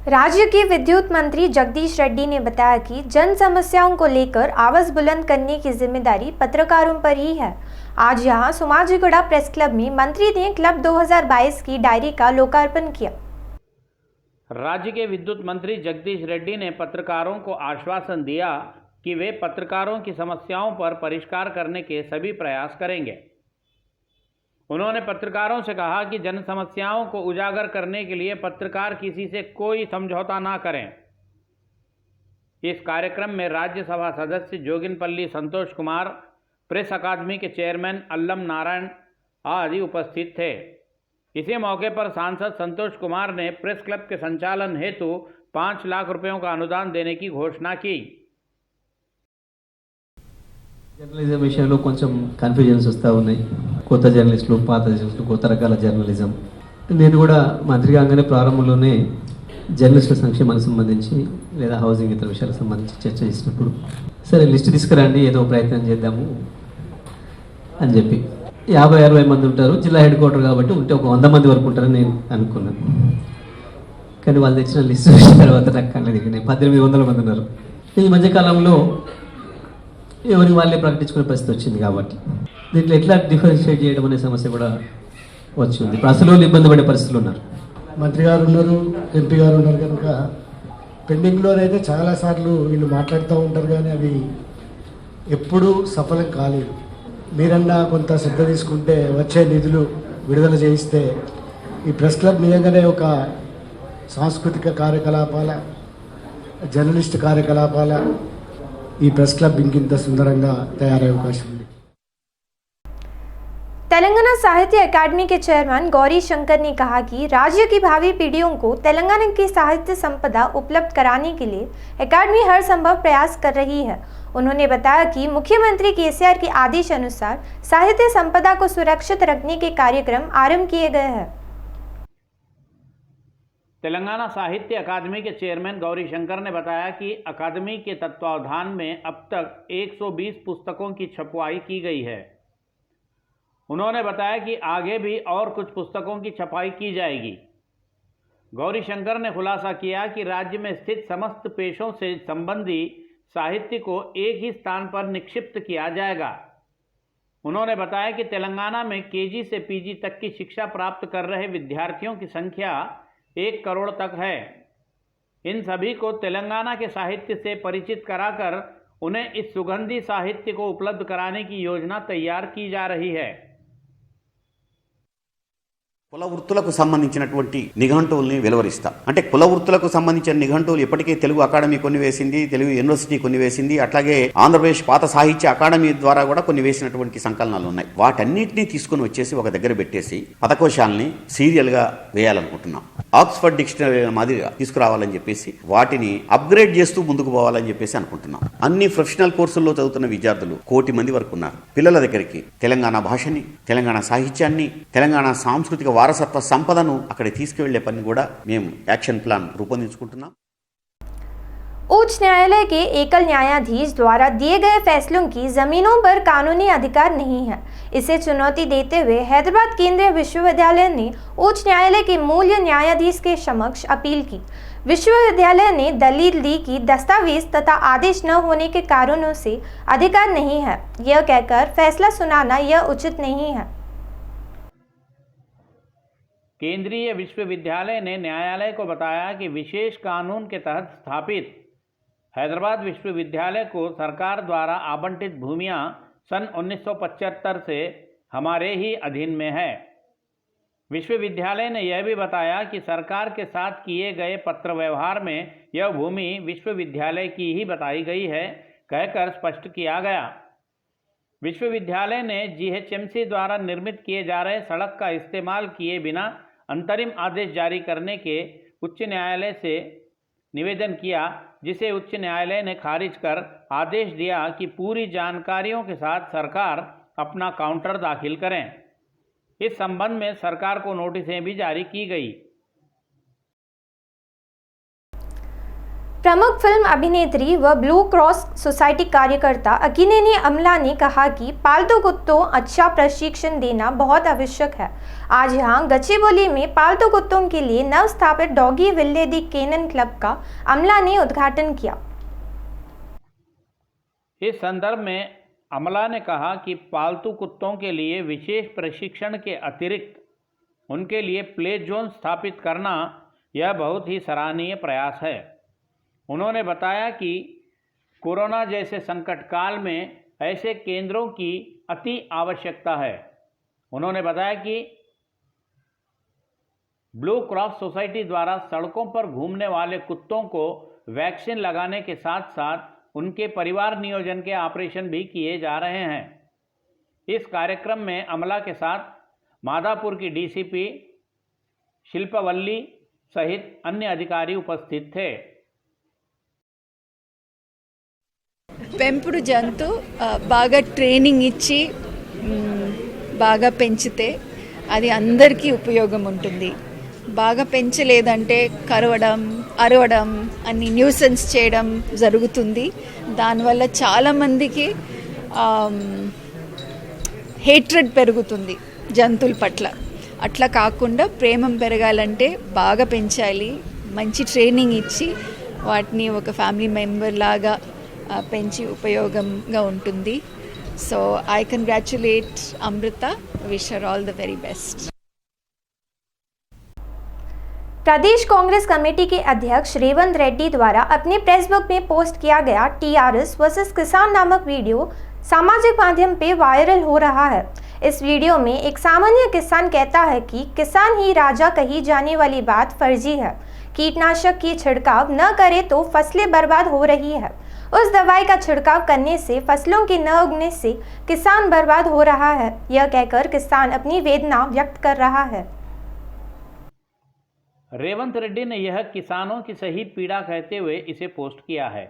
राज्य के विद्युत मंत्री जगदीश रेड्डी ने बताया कि जन समस्याओं को लेकर आवाज बुलंद करने की जिम्मेदारी पत्रकारों पर ही है। आज यहां सोमाजीगुड़ा प्रेस क्लब में मंत्री ने क्लब 2022 की डायरी का लोकार्पण किया। राज्य के विद्युत मंत्री जगदीश रेड्डी ने पत्रकारों को आश्वासन दिया कि वे पत्रकारों की समस्याओं पर परिष्कार करने के सभी प्रयास करेंगे। उन्होंने पत्रकारों से कहा कि जन समस्याओं को उजागर करने के लिए पत्रकार किसी से कोई समझौता ना करें। इस कार्यक्रम में राज्यसभा सदस्य जोगिनपल्ली संतोष कुमार, प्रेस अकादमी के चेयरमैन अल्लम नारायण आदि उपस्थित थे। इसी मौके पर सांसद संतोष कुमार ने प्रेस क्लब के संचालन हेतु 5 लाख रुपयों का अनुदान देने की घोषणा की। జర్నలిజం విషయంలో కొంచెం కన్ఫ్యూజన్స్ వస్తూ ఉన్నాయి. కొత్త జర్నలిస్టులు, పాత జర్నలిస్టులు, కొత్త రకాల జర్నలిజం. నేను కూడా మంత్రి కాగానే ప్రారంభంలోనే జర్నలిస్టుల సంక్షేమానికి సంబంధించి లేదా హౌసింగ్ ఇతర విషయాలకు సంబంధించి చర్చ చేసినప్పుడు సరే లిస్ట్ తీసుకురండి, ఏదో ప్రయత్నం చేద్దాము అని చెప్పి 50-60 మంది ఉంటారు, జిల్లా హెడ్ క్వార్టర్ కాబట్టి ఉంటే ఒక 100 మంది వరకు ఉంటారని నేను అనుకున్నాను. కానీ వాళ్ళు తెచ్చిన లిస్ట్ తర్వాత నాకు కళ్ళది 1800 మంది ఉన్నారు. ఈ మధ్యకాలంలో ఎవరికి వాళ్ళే ప్రకటించుకునే పరిస్థితి వచ్చింది కాబట్టి దీంట్లో ఎట్లా డిఫరెన్షియేట్ చేయడం అనే సమస్య కూడా వచ్చింది. ఇప్పుడు అసలు ఇబ్బంది పడే పరిస్థితులు ఉన్నారు. మంత్రి గారు ఉన్నారు, ఎంపీ గారు ఉన్నారు కనుక పెండింగ్లోనైతే చాలాసార్లు వీళ్ళు మాట్లాడుతూ ఉంటారు కానీ అవి ఎప్పుడూ సఫలం కాలేదు. మీరన్నా కొంత శ్రద్ధ తీసుకుంటే వచ్చే నిధులు విడుదల చేయిస్తే ఈ ప్రెస్ క్లబ్ నిజంగానే ఒక సాంస్కృతిక కార్యకలాపాల, జర్నలిస్ట్ కార్యకలాపాల ఈ ప్రెస్ క్లబ్ ఇంకింత సుందరంగా తయారయ్యే అవకాశం ఉంది. तेलंगाना साहित्य अकादमी के चेयरमैन गौरी शंकर ने कहा कि राज्य की भावी पीढ़ियों को तेलंगाना की साहित्य संपदा उपलब्ध कराने के लिए अकादमी हर संभव प्रयास कर रही है। उन्होंने बताया कि मुख्यमंत्री केसीआर के आदेश अनुसार साहित्य संपदा को सुरक्षित रखने के कार्यक्रम आरंभ किए गए हैं। तेलंगाना साहित्य अकादमी के चेयरमैन गौरी शंकर ने बताया कि अकादमी के तत्वावधान में अब तक 120 पुस्तकों की छपवाई की गई है। उन्होंने बताया कि आगे भी और कुछ पुस्तकों की छपाई की जाएगी। गौरी शंकर ने खुलासा किया कि राज्य में स्थित समस्त पेशों से संबंधी साहित्य को एक ही स्थान पर निक्षिप्त किया जाएगा। उन्होंने बताया कि तेलंगाना में केजी से पीजी तक की शिक्षा प्राप्त कर रहे विद्यार्थियों की संख्या 1 करोड़ तक है। इन सभी को तेलंगाना के साहित्य से परिचित कराकर उन्हें इस सुगंधी साहित्य को उपलब्ध कराने की योजना तैयार की जा रही है। కుల వృత్తులకు సంబంధించినటువంటి నిఘంటువుల్ని వెలువరిస్తాం. అంటే కుల వృత్తులకు సంబంధించిన నిఘంటువులు ఇప్పటికే తెలుగు అకాడమీ కొన్ని వేసింది, తెలుగు యూనివర్సిటీ కొన్ని వేసింది, అట్లాగే ఆంధ్రప్రదేశ్ పాత సాహిత్య అకాడమీ ద్వారా కూడా కొన్ని వేసినటువంటి సంకలనాలు ఉన్నాయి. వాటన్నిటినీ తీసుకుని వచ్చేసి ఒక దగ్గర పెట్టేసి పదకోశాలని సీరియల్గా వేయాలనుకుంటున్నాం. ఆక్స్ఫర్డ్ డిక్షనరీ మాదిరిగా తీసుకురావాలని చెప్పేసి వాటిని అప్గ్రేడ్ చేస్తూ ముందుకు పోవాలని చెప్పేసి అనుకుంటున్నాం. అన్ని ప్రొఫెషనల్ కోర్సుల్లో చదువుతున్న విద్యార్థులు 1 కోటి మంది వరకు ఉన్నారు. పిల్లల దగ్గరికి తెలంగాణ భాషని, తెలంగాణ సాహిత్యాన్ని, తెలంగాణ సాంస్కృతిక వారసత్వ సంపదను అక్కడ తీసుకువెళ్లే పని కూడా మేము యాక్షన్ ప్లాన్ రూపొందించుకుంటున్నాం. उच्च न्यायालय के एकल न्यायाधीश द्वारा दिए गए फैसलों की जमीनों पर कानूनी अधिकार नहीं है। इसे चुनौती देते हुए हैदराबाद केंद्रीय विश्वविद्यालय ने उच्च न्यायालय के मूल न्यायाधीश के समक्ष अपील की। विश्वविद्यालय ने दलील दी कि दस्तावेज तथा आदेश न होने के कारणों से अधिकार नहीं है। यह कहकर फैसला सुनाना यह उचित नहीं है। केंद्रीय विश्वविद्यालय ने न्यायालय को बताया कि विशेष कानून के तहत स्थापित हैदराबाद विश्वविद्यालय को सरकार द्वारा आवंटित भूमियां सन 1975 से हमारे ही अधीन में है। विश्वविद्यालय ने यह भी बताया कि सरकार के साथ किए गए पत्र व्यवहार में यह भूमि विश्वविद्यालय की ही बताई गई है, कहकर स्पष्ट किया गया। विश्वविद्यालय ने जीएचएमसी द्वारा निर्मित किए जा रहे सड़क का इस्तेमाल किए बिना अंतरिम आदेश जारी करने के उच्च न्यायालय से निवेदन किया, जिसे उच्च न्यायालय ने खारिज कर आदेश दिया कि पूरी जानकारियों के साथ सरकार अपना काउंटर दाखिल करें। इस संबंध में सरकार को नोटिसें भी जारी की गई। प्रमुख फिल्म अभिनेत्री व ब्लू क्रॉस सोसाइटी कार्यकर्ता अकिनेनी अमला ने कहा कि पालतू कुत्तों अच्छा प्रशिक्षण देना बहुत आवश्यक है। आज यहां गच्चीबोली में पालतू कुत्तों के लिए नव स्थापित डॉगी विल्ले दी केनन क्लब का अमला ने उद्घाटन किया। इस संदर्भ में अमला ने कहा कि पालतू कुत्तों के लिए विशेष प्रशिक्षण के अतिरिक्त उनके लिए प्ले जोन स्थापित करना यह बहुत ही सराहनीय प्रयास है। उन्होंने बताया कि कोरोना जैसे संकट काल में ऐसे केंद्रों की अति आवश्यकता है। उन्होंने बताया कि ब्लू क्रॉस सोसाइटी द्वारा सड़कों पर घूमने वाले कुत्तों को वैक्सीन लगाने के साथ साथ उनके परिवार नियोजन के ऑपरेशन भी किए जा रहे हैं। इस कार्यक्रम में अमला के साथ माधापुर की डीसीपी शिल्पवल्ली सहित अन्य अधिकारी उपस्थित थे। పెంపుడు జంతు బాగా ట్రైనింగ్ ఇచ్చి బాగా పెంచితే అది అందరికీ ఉపయోగం ఉంటుంది. బాగా పెంచలేదంటే కరవడం, అరవడం, అన్ని న్యూసెన్స్ చేయడం జరుగుతుంది. దానివల్ల చాలామందికి హేట్రెడ్ పెరుగుతుంది జంతువుల పట్ల. అట్లా కాకుండా ప్రేమ పెరగాలంటే బాగా పెంచాలి, మంచి ట్రైనింగ్ ఇచ్చి వాటిని ఒక ఫ్యామిలీ మెంబర్ లాగా పెంచి ఉపయోగంగా ఉంటుంది. So I congratulate Amrita, wish her all the very best. प्रदेश कांग्रेस कमेटी के अध्यक्ष रेवंत रेड्डी द्वारा अपने फेसबुक में पोस्ट किया गया टीआरएस वर्सेस किसान नामक वीडियो सामाजिक माध्यम पे वायरल हो रहा है। इस वीडियो में एक सामान्य किसान कहता है कि किसान ही राजा कही जाने वाली बात फर्जी है। कीटनाशक की छिड़काव न करे तो फसलें बर्बाद हो रही है। उस दवाई का छिड़काव करने से फसलों के न उगने से किसान बर्बाद हो रहा है। यह कहकर किसान अपनी वेदना व्यक्त कर रहा है। रेवंत रेड्डी ने यह किसानों की सही पीड़ा कहते हुए इसे पोस्ट किया है।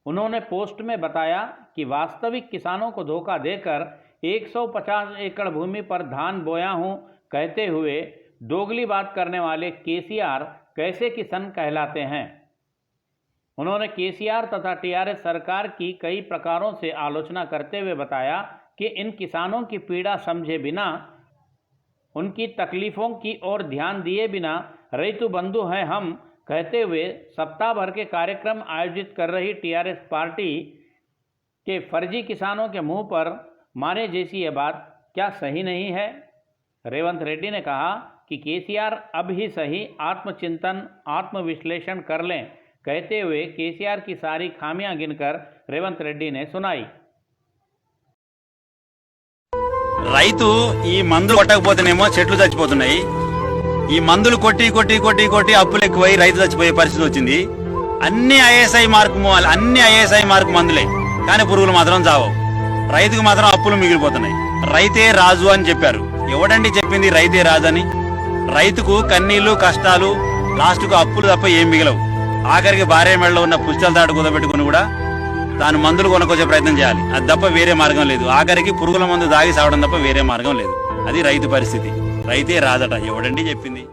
उन्होंने पोस्ट में बताया कि वास्तविक किसानों को धोखा देकर 150 एकड़ भूमि पर धान बोया हूं कहते हुए दोगली बात करने वाले केसीआर कैसे किसान कहलाते हैं। उन्होंने केसीआर तथा टीआरएस सरकार की कई प्रकारों से आलोचना करते हुए बताया कि इन किसानों की पीड़ा समझे बिना, उनकी तकलीफ़ों की ओर ध्यान दिए बिना रैतु बंधु हैं हम कहते हुए सप्ताह भर के कार्यक्रम आयोजित कर रही टीआरएस पार्टी के फर्जी किसानों के मुंह पर मारे जैसी यह बात क्या सही नहीं है। रेवंत रेड्डी ने कहा कि केसीआर अब ही सही आत्मचिंतन, आत्मविश्लेषण कर लें कहते हुए केसीआर की सारी खामियां गिनकर रेवंत रेड्डी ने सुनाई। రైతు ఈ మందులు కొట్టకపోతేనేమో చెట్లు చచ్చిపోతున్నాయి. ఈ మందులు కొట్టి కొట్టి కొట్టి కొట్టి అప్పులు ఎక్కువై రైతు చచ్చిపోయే పరిస్థితి వచ్చింది. అన్ని ఐఎస్ఐ మార్కు మందులే, కానీ పురుగులు మాత్రం చావవు. రైతుకు మాత్రం అప్పులు మిగిలిపోతున్నాయి. రైతే రాజు అని చెప్పారు. ఎవడండి చెప్పింది రైతే రాజు అని? రైతుకు కన్నీళ్లు కష్టాలు, లాస్ట్కు అప్పులు తప్ప ఏం మిగలవు. ఆఖరికి భార్య మెడలో ఉన్న పుస్తకాలు తాడు కుదబెట్టుకుని కూడా తాను మందులు కొనుక్కొచ్చే ప్రయత్నం చేయాలి. అది తప్ప వేరే మార్గం లేదు. ఆఖరికి పురుగుల మందు దాగి సావడం తప్ప వేరే మార్గం లేదు. అది రైతు పరిస్థితి. రైతే రాజట, ఎవడండి చెప్పింది?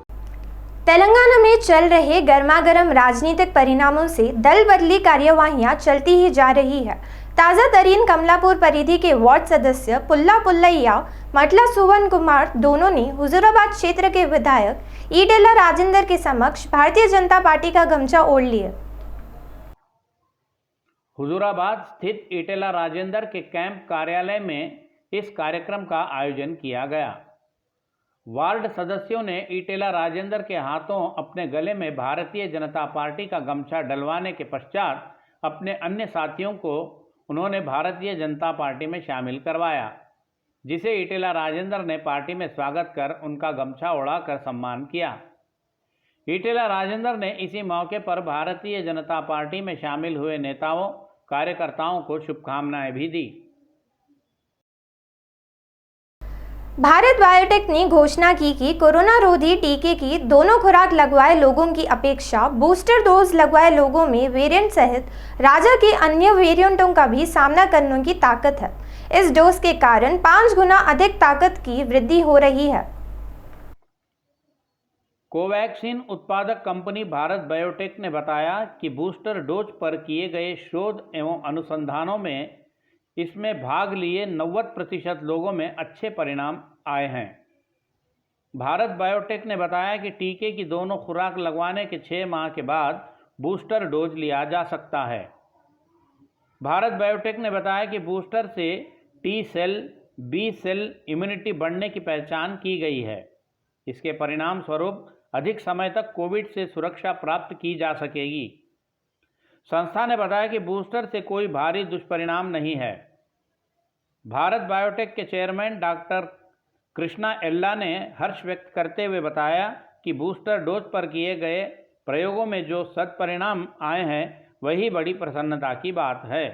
तेलंगाना में चल रहे गर्मागर्म राजनीतिक परिणामों से दल बदली कार्यवाहियां चलती ही जा रही है। ताज़ा तरीन कमलापुर परिधि के वार्ड सदस्य पुल्ला पुल्लैया मटला सुवन कुमार दोनों ने हुजूराबाद क्षेत्र के विधायक ईटेला राजेंद्र के समक्ष भारतीय जनता पार्टी का गमछा ओढ़ लिया। हुजूराबाद स्थित ईटेला राजेंद्र के कैंप कार्यालय में इस कार्यक्रम का आयोजन किया गया। वार्ड सदस्यों ने ईटेला राजेंद्र के हाथों अपने गले में भारतीय जनता पार्टी का गमछा डलवाने के पश्चात अपने अन्य साथियों को उन्होंने भारतीय जनता पार्टी में शामिल करवाया, जिसे ईटेला राजेंद्र ने पार्टी में स्वागत कर उनका गमछा ओढ़ाकर सम्मान किया। ईटेला राजेंद्र ने इसी मौके पर भारतीय जनता पार्टी में शामिल हुए नेताओं कार्यकर्ताओं को शुभकामनाएं भी दी। भारत बायोटेक ने घोषणा की कि कोरोना रोधी टीके की दोनों खुराक लगवाए लोगों की अपेक्षा बूस्टर डोज लगवाए लोगों में वेरिएंट सहित राजा के अन्य वेरिएंटों का भी सामना करने की ताकत है। इस डोज के कारण 5 गुना अधिक ताकत की वृद्धि हो रही है। कोवैक्सीन उत्पादक कंपनी भारत बायोटेक ने बताया कि बूस्टर डोज पर किए गए शोध एवं अनुसंधानों में इसमें भाग लिए 90% लोगों में अच्छे परिणाम आए हैं। भारत बायोटेक ने बताया कि टीके की दोनों खुराक लगवाने के 6 माह के बाद बूस्टर डोज लिया जा सकता है। भारत बायोटेक ने बताया कि बूस्टर से T cell, B cell immunity बढ़ने की पहचान की गई है। इसके परिणाम स्वरूप अधिक समय तक कोविड से सुरक्षा प्राप्त की जा सकेगी। संस्था ने बताया कि बूस्टर से कोई भारी दुष्परिणाम नहीं है। भारत बायोटेक के चेयरमैन डॉक्टर कृष्णा एल्ला ने हर्ष व्यक्त करते हुए बताया कि बूस्टर डोज पर किए गए प्रयोगों में जो सत्परिणाम आए हैं वही बड़ी प्रसन्नता की बात है।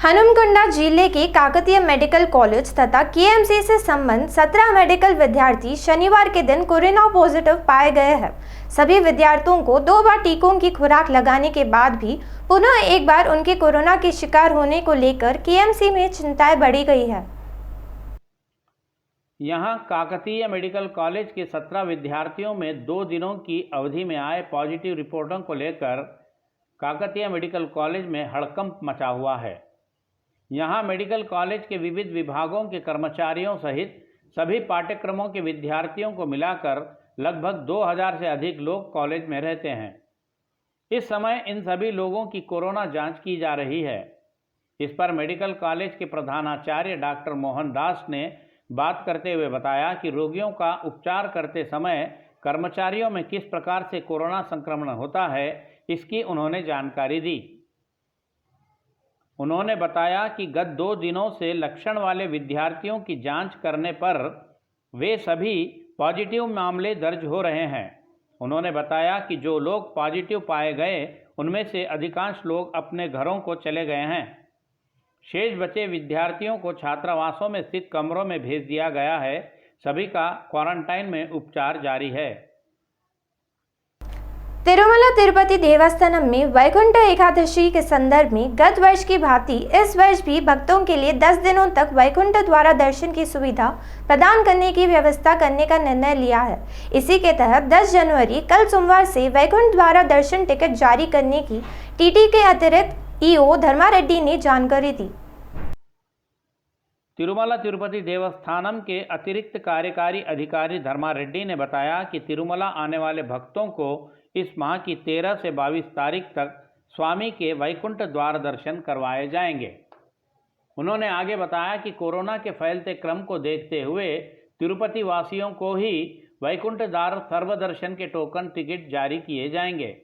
हनुमकुंडा जिले के काकतीय मेडिकल कॉलेज तथा केएमसी से संबंध 17 मेडिकल विद्यार्थी शनिवार के दिन कोरोना पॉजिटिव पाए गए हैं। सभी विद्यार्थियों को 2 बार टीकों की खुराक लगाने के बाद भी पुनः एक बार उनके कोरोना के शिकार होने को लेकर केएमसी में चिंताएं बढ़ी गई है। यहां काकतीय मेडिकल कॉलेज के 17 विद्यार्थियों में 2 दिनों की अवधि में आए पॉजिटिव रिपोर्टों को लेकर काकतीय मेडिकल कॉलेज में हड़कंप मचा हुआ है। यहां मेडिकल कॉलेज के विविध विभागों के कर्मचारियों सहित सभी पाठ्यक्रमों के विद्यार्थियों को मिलाकर लगभग 2000 से अधिक लोग कॉलेज में रहते हैं। इस समय इन सभी लोगों की कोरोना जांच की जा रही है। इस पर मेडिकल कॉलेज के प्रधानाचार्य डॉक्टर मोहन दास ने बात करते हुए बताया कि रोगियों का उपचार करते समय कर्मचारियों में किस प्रकार से कोरोना संक्रमण होता है, इसकी उन्होंने जानकारी दी। उन्होंने बताया कि गत 2 दिनों से लक्षण वाले विद्यार्थियों की जांच करने पर वे सभी पॉजिटिव मामले दर्ज हो रहे हैं। उन्होंने बताया कि जो लोग पॉजिटिव पाए गए उनमें से अधिकांश लोग अपने घरों को चले गए हैं। शेष बचे विद्यार्थियों को छात्रावासों में स्थित कमरों में भेज दिया गया है। सभी का क्वारंटाइन में उपचार जारी है। तिरुमला तिरुपति देवस्थानम में वैकुंठ एकादशी के संदर्भ में गत वर्ष की भांति इस वर्ष भी भक्तों के लिए 10 दिनों तक वैकुंठ द्वारा दर्शन की सुविधा प्रदान करने की व्यवस्था करने का निर्णय लिया है। इसी के तहत 10 जनवरी कल सोमवार से वैकुंठ द्वारा दर्शन टिकट जारी करने की टीटी के अतिरिक्त ईओ धर्मा रेड्डी ने जानकारी दी। तिरुमला तिरुपति देवस्थानम के अतिरिक्त कार्यकारी अधिकारी धर्मा रेड्डी ने बताया कि तिरुमला आने वाले भक्तों को इस माह की 13 से 22 तारीख तक स्वामी के वैकुंठ द्वार दर्शन करवाए जाएंगे। उन्होंने आगे बताया कि कोरोना के फैलते क्रम को देखते हुए तिरुपति वासियों को ही वैकुंठ द्वार सर्वदर्शन के टोकन टिकट जारी किए जाएंगे।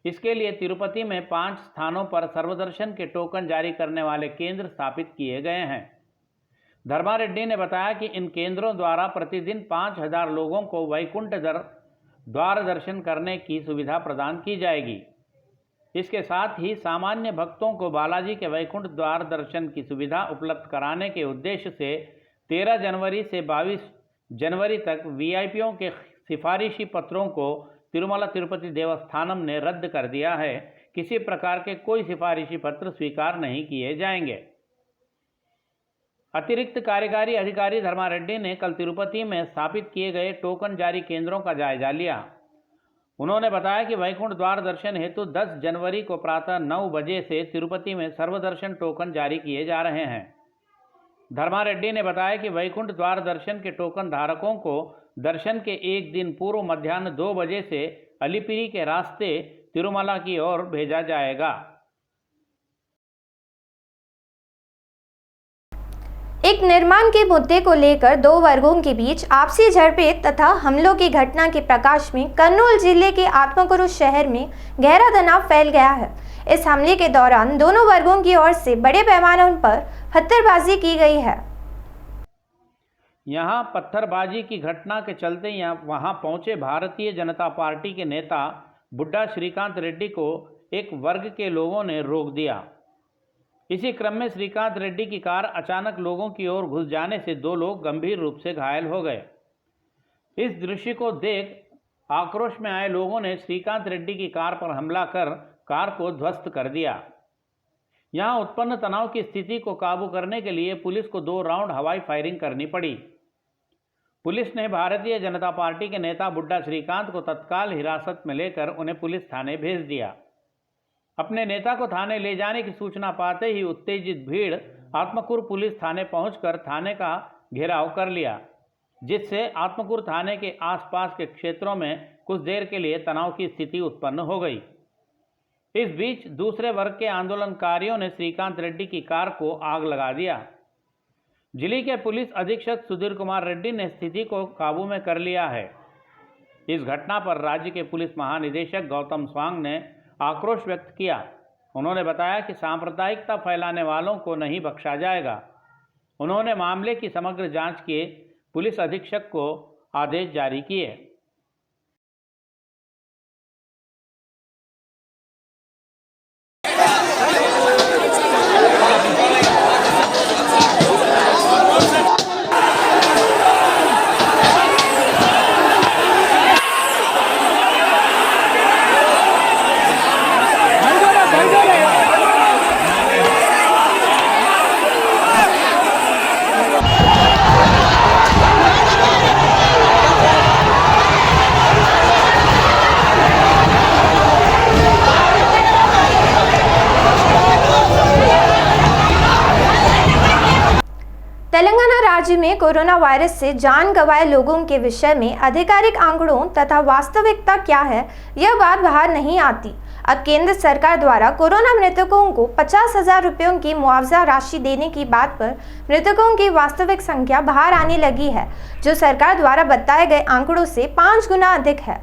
इसके लिए तिरुपति में 5 स्थानों पर सर्वदर्शन के टोकन जारी करने वाले केंद्र स्थापित किए गए हैं। धर्मा रेड्डी ने बताया कि इन केंद्रों द्वारा प्रतिदिन 5000 लोगों को वैकुंठ द्वार दर्शन करने की सुविधा प्रदान की जाएगी। इसके साथ ही सामान्य भक्तों को बालाजी के वैकुंठ द्वार दर्शन की सुविधा उपलब्ध कराने के उद्देश्य से 13 जनवरी से 22 जनवरी तक वीआईपीओ के सिफारिशी पत्रों को तिरुमला तिरुपति देवस्थानम ने रद्द कर दिया है। किसी प्रकार के कोई सिफारिशी पत्र स्वीकार नहीं किए जाएंगे। अतिरिक्त कार्यकारी अधिकारी धर्मा रेड्डी ने कल तिरुपति में स्थापित किए गए टोकन जारी केंद्रों का जायजा लिया। उन्होंने बताया कि वैकुंठ द्वार दर्शन हेतु 10 जनवरी को प्रातः 9 बजे से तिरुपति में सर्वदर्शन टोकन जारी किए जा रहे हैं। धर्मा रेड्डी ने बताया कि वैकुंठ द्वार दर्शन के टोकन धारकों को दर्शन के एक दिन पूर्व मध्याह्न 2 बजे से अलिपिरी के रास्ते तिरुमला की ओर भेजा जाएगा। एक निर्माण के मुद्दे को लेकर 2 वर्गों के बीच आपसी झड़पें तथा हमलों की घटना के प्रकाश में कर्नूल जिले के आत्मकुरु शहर में गहरा तनाव फैल गया है। इस हमले के दौरान दोनों वर्गों की ओर से बड़े पैमाने पर पत्थरबाजी की गई है। यहां पत्थरबाजी की घटना के चलते वहां पहुंचे भारतीय जनता पार्टी के नेता बुड्ढा श्रीकांत रेड्डी को एक वर्ग के लोगों ने रोक दिया। इसी क्रम में श्रीकांत रेड्डी की कार अचानक लोगों की ओर घुस जाने से 2 लोग गंभीर रूप से घायल हो गए। इस दृश्य को देख आक्रोश में आए लोगों ने श्रीकांत रेड्डी की कार पर हमला कर कार को ध्वस्त कर दिया। यहां उत्पन्न तनाव की स्थिति को काबू करने के लिए पुलिस को 2 राउंड हवाई फायरिंग करनी पड़ी। पुलिस ने भारतीय जनता पार्टी के नेता बुड्ढा श्रीकांत को तत्काल हिरासत में लेकर उन्हें पुलिस थाने भेज दिया। अपने नेता को थाने ले जाने की सूचना पाते ही उत्तेजित भीड़ आत्मकूर पुलिस थाने पहुंचकर थाने का घेराव कर लिया, जिससे आत्मकूर थाने के आसपास के क्षेत्रों में कुछ देर के लिए तनाव की स्थिति उत्पन्न हो गई। इस बीच दूसरे वर्ग के आंदोलनकारियों ने श्रीकांत रेड्डी की कार को आग लगा दिया। जिले के पुलिस अधीक्षक सुधीर कुमार रेड्डी ने स्थिति को काबू में कर लिया है। इस घटना पर राज्य के पुलिस महानिदेशक गौतम स्वांग ने आक्रोश व्यक्त किया। उन्होंने बताया कि सांप्रदायिकता फैलाने वालों को नहीं बख्शा जाएगा। उन्होंने मामले की समग्र जांच के पुलिस अधीक्षक को आदेश जारी किए। तेलंगाना राज्य में कोरोना वायरस से जान गंवाए लोगों के विषय में आधिकारिक आंकड़ों तथा वास्तविकता क्या है, यह बात बाहर नहीं आती। अब केंद्र सरकार द्वारा कोरोना मृतकों को 50,000 रुपयों की मुआवजा राशि देने की बात पर मृतकों की वास्तविक संख्या बाहर आने लगी है, जो सरकार द्वारा बताए गए आंकड़ों से 5 गुना अधिक है।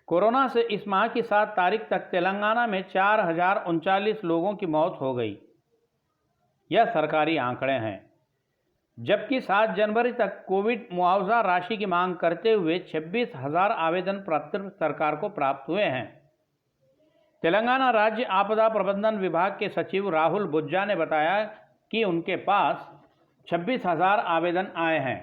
कोरोना से इस माह की 7 तारीख तक तेलंगाना में 4,039 लोगों की मौत हो गई। यह सरकारी आंकड़े हैं, जबकि 7 जनवरी तक कोविड मुआवजा राशि की मांग करते हुए 26,000 आवेदन पत्र सरकार को प्राप्त हुए हैं। तेलंगाना राज्य आपदा प्रबंधन विभाग के सचिव राहुल बुज्जा ने बताया कि उनके पास 26,000 आवेदन आए हैं।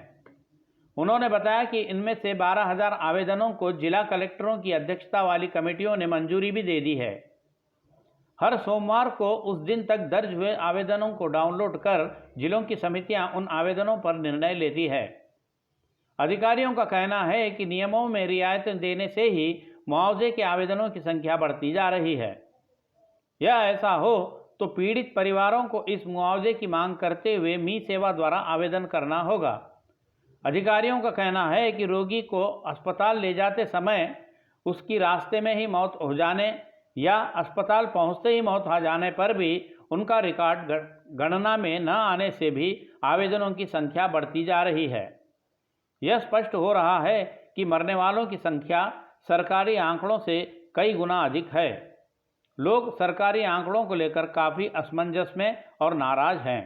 उन्होंने बताया कि इनमें से 12,000 आवेदनों को जिला कलेक्टरों की अध्यक्षता वाली कमेटियों ने मंजूरी भी दे दी है। हर सोमवार को उस दिन तक दर्ज हुए आवेदनों को डाउनलोड कर जिलों की समितियां उन आवेदनों पर निर्णय लेती है। अधिकारियों का कहना है कि नियमों में रियायतें देने से ही मुआवजे के आवेदनों की संख्या बढ़ती जा रही है। यह ऐसा हो तो पीड़ित परिवारों को इस मुआवजे की मांग करते हुए मी सेवा द्वारा आवेदन करना होगा। अधिकारियों का कहना है कि रोगी को अस्पताल ले जाते समय उसकी रास्ते में ही मौत हो जाने या अस्पताल पहुंचते ही मौत हो जाने पर भी उनका रिकॉर्ड गणना में न आने से भी आवेदनों की संख्या बढ़ती जा रही है। यह स्पष्ट हो रहा है कि मरने वालों की संख्या सरकारी आंकड़ों से कई गुना अधिक है। लोग सरकारी आंकड़ों को लेकर काफ़ी असमंजस में और नाराज हैं।